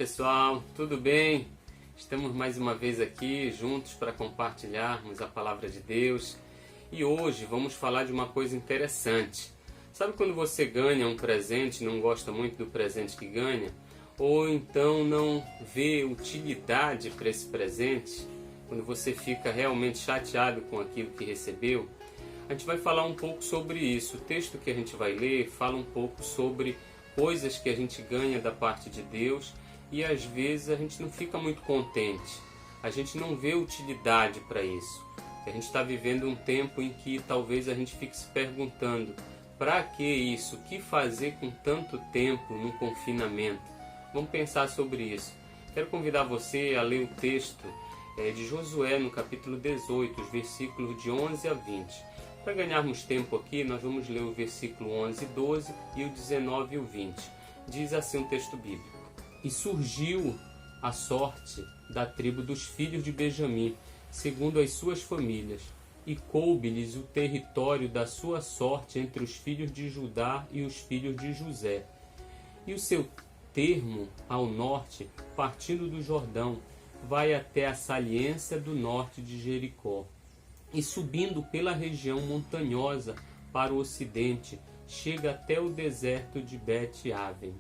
pessoal, tudo bem? Estamos mais uma vez aqui juntos para compartilharmos a palavra de Deus e hoje vamos falar de uma coisa interessante. Sabe quando você ganha um presente e não gosta muito do presente que ganha? Ou então não vê utilidade para esse presente? Quando você fica realmente chateado com aquilo que recebeu? A gente vai falar um pouco sobre isso. O texto que a gente vai ler fala um pouco sobre coisas que a gente ganha da parte de Deus e às vezes a gente não fica muito contente, a gente não vê utilidade para isso. A gente está vivendo um tempo em que talvez a gente fique se perguntando: para que isso? O que fazer com tanto tempo no confinamento? Vamos pensar sobre isso. Quero convidar você a ler o texto de Josué no capítulo 18, os versículos de 11 a 20. Para ganharmos tempo aqui, nós vamos ler o versículo 11 e 12 e o 19 e o 20. Diz assim o texto bíblico: E surgiu a sorte da tribo dos filhos de Benjamim, segundo as suas famílias, e coube-lhes o território da sua sorte entre os filhos de Judá e os filhos de José. E o seu termo ao norte, partindo do Jordão, vai até a saliência do norte de Jericó, e subindo pela região montanhosa para o ocidente, chega até o deserto de Bet-Aven.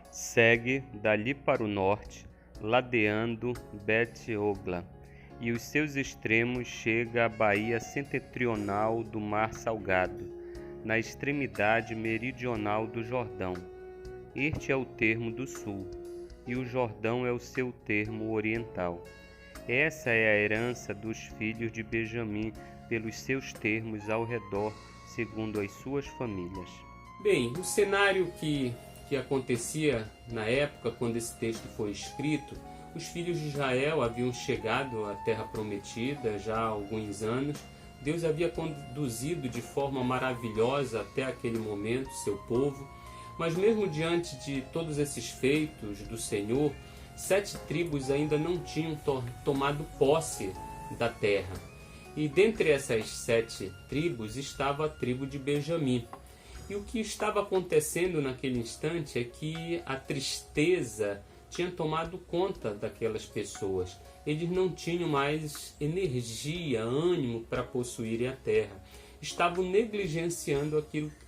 Segue dali para o norte, ladeando Bet-Ogla, e os seus extremos chega à baía setentrional do Mar Salgado, na extremidade meridional do Jordão. Este é o termo do sul, e o Jordão é o seu termo oriental. Essa é a herança dos filhos de Benjamim pelos seus termos ao redor, segundo as suas famílias. Bem, o cenário que acontecia na época, quando esse texto foi escrito, os filhos de Israel haviam chegado à Terra Prometida já há alguns anos. Deus havia conduzido de forma maravilhosa até aquele momento seu povo, mas mesmo diante de todos esses feitos do Senhor, 7 tribos ainda não tinham tomado posse da terra. E dentre essas 7 tribos estava a tribo de Benjamim. E o que estava acontecendo naquele instante é que a tristeza tinha tomado conta daquelas pessoas. Eles não tinham mais energia, ânimo para possuírem a terra. Estavam negligenciando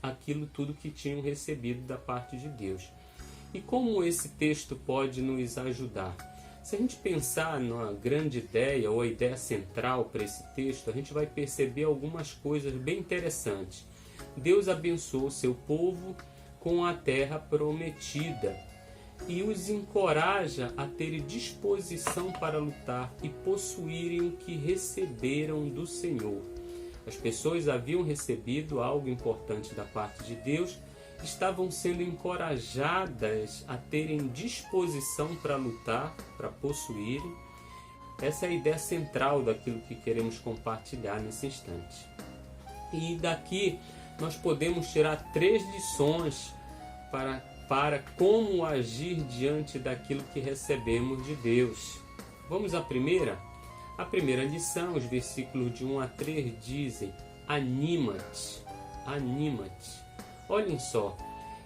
aquilo tudo que tinham recebido da parte de Deus. E como esse texto pode nos ajudar? Se a gente pensar numa grande ideia ou a ideia central para esse texto, a gente vai perceber algumas coisas bem interessantes. Deus abençoou o seu povo com a terra prometida e os encoraja a terem disposição para lutar e possuírem o que receberam do Senhor. As pessoas haviam recebido algo importante da parte de Deus, estavam sendo encorajadas a terem disposição para lutar, para possuírem. Essa é a ideia central daquilo que queremos compartilhar nesse instante. E daqui nós podemos tirar 3 lições para como agir diante daquilo que recebemos de Deus. Vamos à primeira? A primeira lição, os versículos de 1 a 3 dizem: anima-te, anima-te. Olhem só,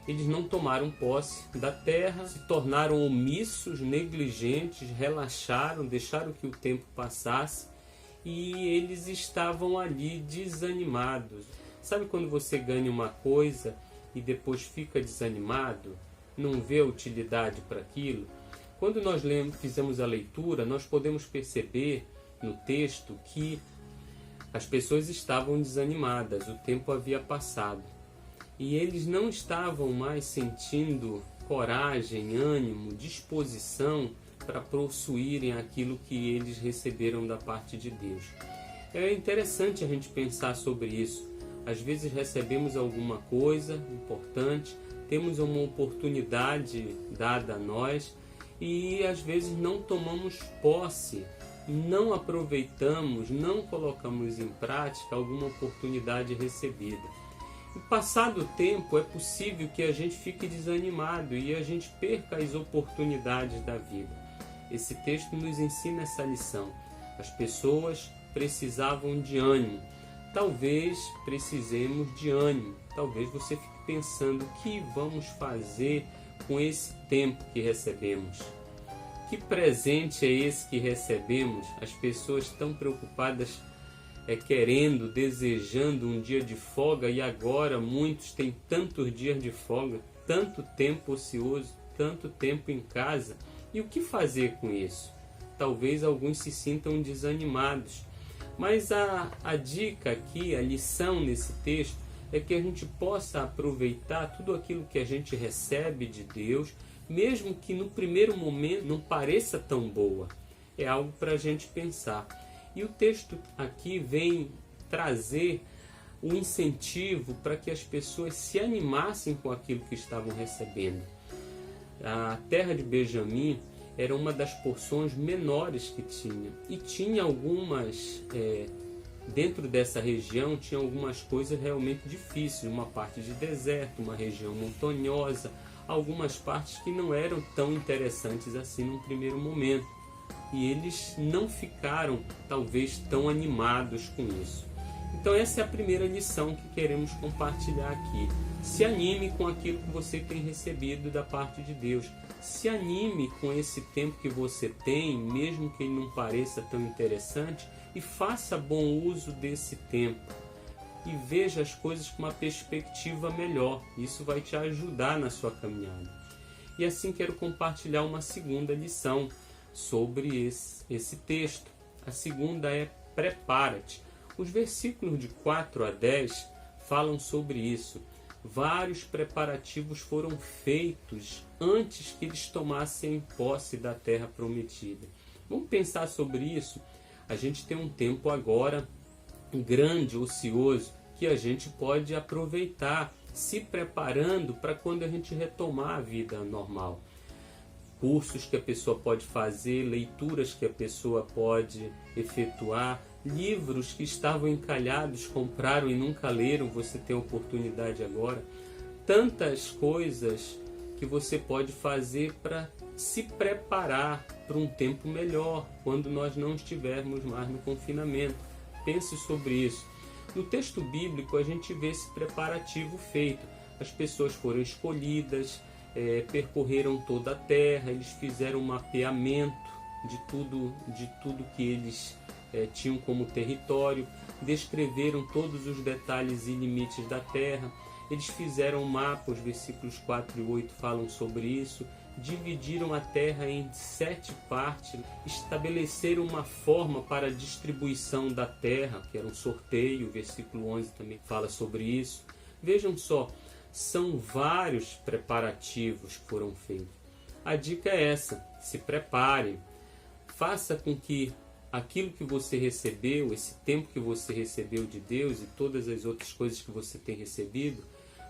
eles não tomaram posse da terra, se tornaram omissos, negligentes, relaxaram, deixaram que o tempo passasse e eles estavam ali desanimados. Sabe quando você ganha uma coisa e depois fica desanimado, não vê a utilidade para aquilo? Quando nós fizemos a leitura, nós podemos perceber no texto que as pessoas estavam desanimadas, o tempo havia passado. E eles não estavam mais sentindo coragem, ânimo, disposição para possuírem aquilo que eles receberam da parte de Deus. É interessante a gente pensar sobre isso. Às vezes recebemos alguma coisa importante, temos uma oportunidade dada a nós e às vezes não tomamos posse, não aproveitamos, não colocamos em prática alguma oportunidade recebida. E passado o tempo, é possível que a gente fique desanimado e a gente perca as oportunidades da vida. Esse texto nos ensina essa lição. As pessoas precisavam de ânimo. Talvez precisemos de ânimo. Talvez você fique pensando: o que vamos fazer com esse tempo que recebemos? Que presente é esse que recebemos? As pessoas estão preocupadas, querendo, desejando um dia de folga, e agora muitos têm tantos dias de folga, tanto tempo ocioso, tanto tempo em casa. E o que fazer com isso? Talvez alguns se sintam desanimados. Mas a dica aqui, a lição nesse texto, é que a gente possa aproveitar tudo aquilo que a gente recebe de Deus, mesmo que no primeiro momento não pareça tão boa. É algo para a gente pensar. E o texto aqui vem trazer um incentivo para que as pessoas se animassem com aquilo que estavam recebendo. A terra de Benjamim era uma das porções menores que tinha. E tinha algumas, dentro dessa região, tinha algumas coisas realmente difíceis. Uma parte de deserto, uma região montanhosa, algumas partes que não eram tão interessantes assim num primeiro momento. E eles não ficaram, talvez, tão animados com isso. Então essa é a primeira lição que queremos compartilhar aqui. Se anime com aquilo que você tem recebido da parte de Deus. Se anime com esse tempo que você tem, mesmo que ele não pareça tão interessante, e faça bom uso desse tempo. E veja as coisas com uma perspectiva melhor. Isso vai te ajudar na sua caminhada. E assim quero compartilhar uma segunda lição sobre esse texto. A segunda é: prepara-te. Os versículos de 4 a 10 falam sobre isso. Vários preparativos foram feitos antes que eles tomassem posse da terra prometida. Vamos pensar sobre isso? A gente tem um tempo agora grande, ocioso, que a gente pode aproveitar, se preparando para quando a gente retomar a vida normal. Cursos que a pessoa pode fazer, leituras que a pessoa pode efetuar, livros que estavam encalhados, compraram e nunca leram, você tem a oportunidade agora. Tantas coisas que você pode fazer para se preparar para um tempo melhor, quando nós não estivermos mais no confinamento. Pense sobre isso. No texto bíblico a gente vê esse preparativo feito. As pessoas foram escolhidas, percorreram toda a terra, eles fizeram um mapeamento de tudo que eles tinham como território, descreveram todos os detalhes e limites da terra, eles fizeram um mapa, os versículos 4 e 8 falam sobre isso, dividiram a terra em 7 partes, estabeleceram uma forma para a distribuição da terra, que era um sorteio, o versículo 11 também fala sobre isso. Vejam só, são vários preparativos que foram feitos. A dica é essa: se prepare, faça com que aquilo que você recebeu, esse tempo que você recebeu de Deus e todas as outras coisas que você tem recebido,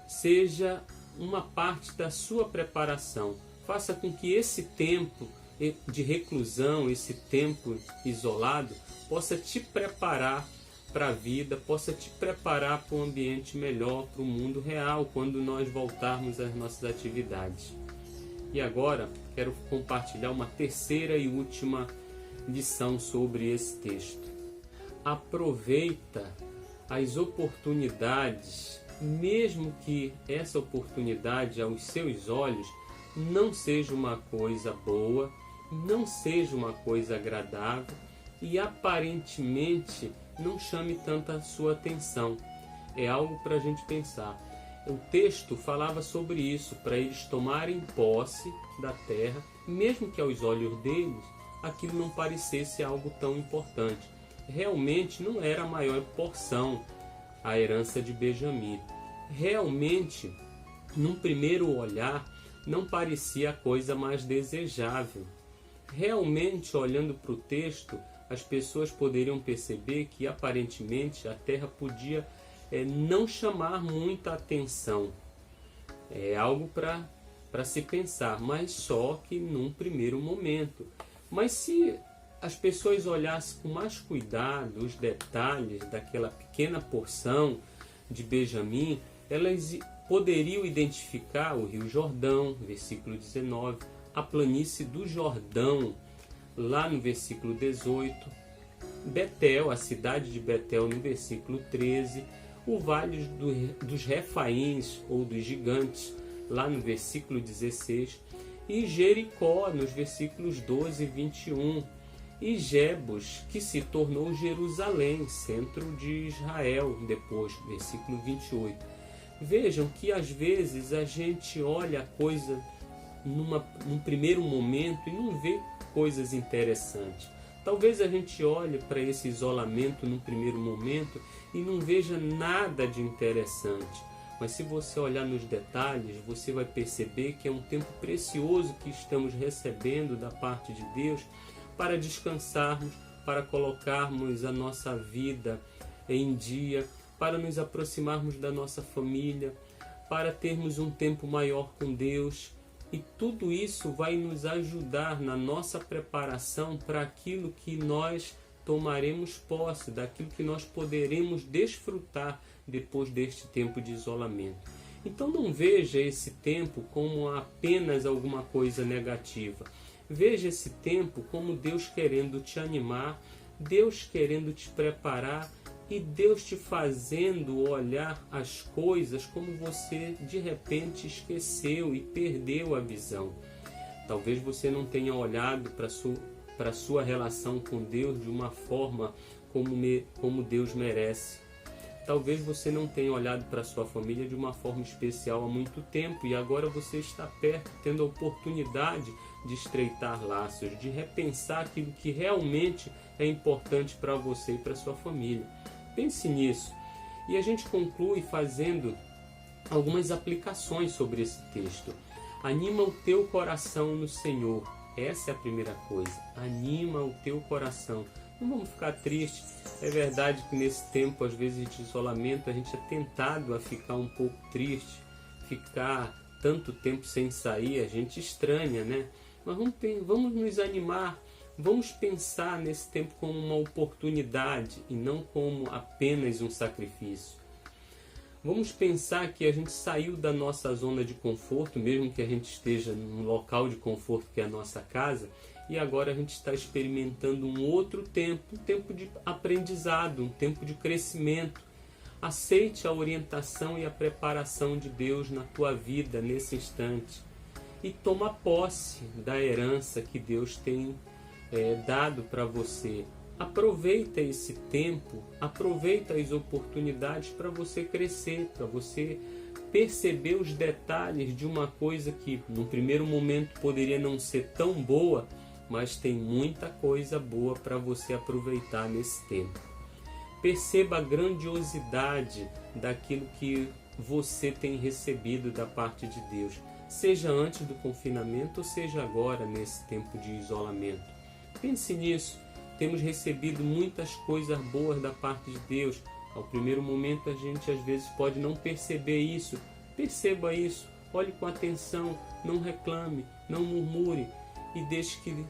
seja uma parte da sua preparação. Faça com que esse tempo de reclusão, esse tempo isolado, possa te preparar para a vida, possa te preparar para um ambiente melhor, para o mundo real, quando nós voltarmos às nossas atividades. E agora, quero compartilhar uma terceira e última lição sobre esse texto. Aproveita as oportunidades, mesmo que essa oportunidade aos seus olhos não seja uma coisa boa, não seja uma coisa agradável e aparentemente não chame tanta a sua atenção. É algo para a gente pensar. O texto falava sobre isso, para eles tomarem posse da terra, mesmo que aos olhos deles aquilo não parecesse algo tão importante. Realmente não era a maior porção a herança de Benjamim. Realmente, num primeiro olhar, não parecia a coisa mais desejável. Realmente, olhando para o texto, as pessoas poderiam perceber que aparentemente a terra podia não chamar muita atenção. É algo para se pensar, mas só que num primeiro momento. Mas se as pessoas olhassem com mais cuidado os detalhes daquela pequena porção de Benjamim, elas poderiam identificar o Rio Jordão, versículo 19, a planície do Jordão, lá no versículo 18, Betel, a cidade de Betel, no versículo 13, o vale dos Refaíns, ou dos gigantes, lá no versículo 16, e Jericó, nos versículos 12 e 21, e Jebus, que se tornou Jerusalém, centro de Israel, depois, versículo 28. Vejam que às vezes a gente olha a coisa num primeiro momento e não vê coisas interessantes. Talvez a gente olhe para esse isolamento num primeiro momento e não veja nada de interessante. Mas se você olhar nos detalhes, você vai perceber que é um tempo precioso que estamos recebendo da parte de Deus para descansarmos, para colocarmos a nossa vida em dia, para nos aproximarmos da nossa família, para termos um tempo maior com Deus. E tudo isso vai nos ajudar na nossa preparação para aquilo que nós tomaremos posse, daquilo que nós poderemos desfrutar depois deste tempo de isolamento. Então não veja esse tempo como apenas alguma coisa negativa. Veja esse tempo como Deus querendo te animar, Deus querendo te preparar e Deus te fazendo olhar as coisas como você de repente esqueceu e perdeu a visão. Talvez você não tenha olhado para a sua relação com Deus de uma forma como Deus merece. Talvez você não tenha olhado para a sua família de uma forma especial há muito tempo e agora você está perto, tendo a oportunidade de estreitar laços, de repensar aquilo que realmente é importante para você e para a sua família. Pense nisso. E a gente conclui fazendo algumas aplicações sobre esse texto. Anima o teu coração no Senhor. Essa é a primeira coisa. Anima o teu coração. Não vamos ficar tristes. É verdade que nesse tempo, às vezes, de isolamento, a gente é tentado a ficar um pouco triste. Ficar tanto tempo sem sair, a gente estranha, né? Mas vamos nos animar. Vamos pensar nesse tempo como uma oportunidade e não como apenas um sacrifício. Vamos pensar que a gente saiu da nossa zona de conforto, mesmo que a gente esteja num local de conforto que é a nossa casa, e agora a gente está experimentando um outro tempo, um tempo de aprendizado, um tempo de crescimento. Aceite a orientação e a preparação de Deus na tua vida nesse instante e toma posse da herança que Deus tem dado para você. Aproveita esse tempo, aproveita as oportunidades para você crescer, para você perceber os detalhes de uma coisa que no primeiro momento poderia não ser tão boa, mas tem muita coisa boa para você aproveitar nesse tempo. Perceba a grandiosidade daquilo que você tem recebido da parte de Deus, seja antes do confinamento ou seja agora nesse tempo de isolamento. Pense nisso. Temos recebido muitas coisas boas da parte de Deus. Ao primeiro momento a gente às vezes pode não perceber isso. Perceba isso, olhe com atenção, não reclame, não murmure e deixe que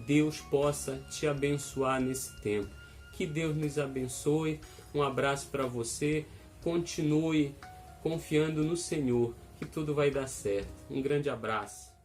Deus possa te abençoar nesse tempo. Que Deus nos abençoe. Um abraço para você. Continue confiando no Senhor, que tudo vai dar certo. Um grande abraço.